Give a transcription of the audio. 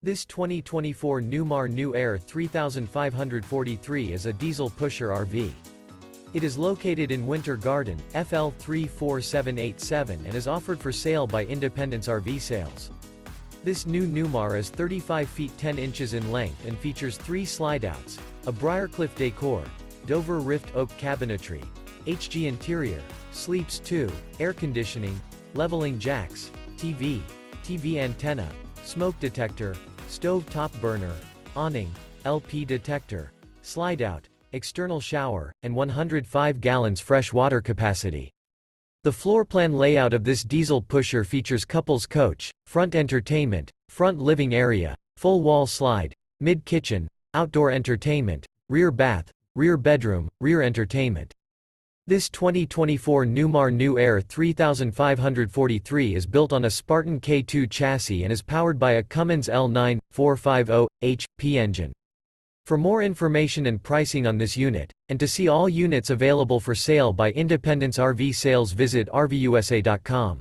This 2024 Newmar New Aire 3543 is a diesel pusher RV. It is located in Winter Garden, FL 34787 and is offered for sale by Independence RV Sales. This new Newmar is 35 feet 10 inches in length and features 3 slideouts, a Briarcliff Decor, Dover Rift Oak Cabinetry, HG interior, sleeps 2, air conditioning, leveling jacks, TV antenna, smoke detector, stove top burner, awning, LP detector, slideout, external shower, and 105 gallons fresh water capacity. The floor plan layout of this diesel pusher features couples coach, front entertainment, front living area, full wall slide, mid kitchen, outdoor entertainment, rear bath, rear bedroom, rear entertainment. This 2024 Newmar New Aire 3543 is built on a Spartan K2 chassis and is powered by a Cummins L9 450 HP engine. For more information and pricing on this unit, and to see all units available for sale by Independence RV Sales, visit RVUSA.com.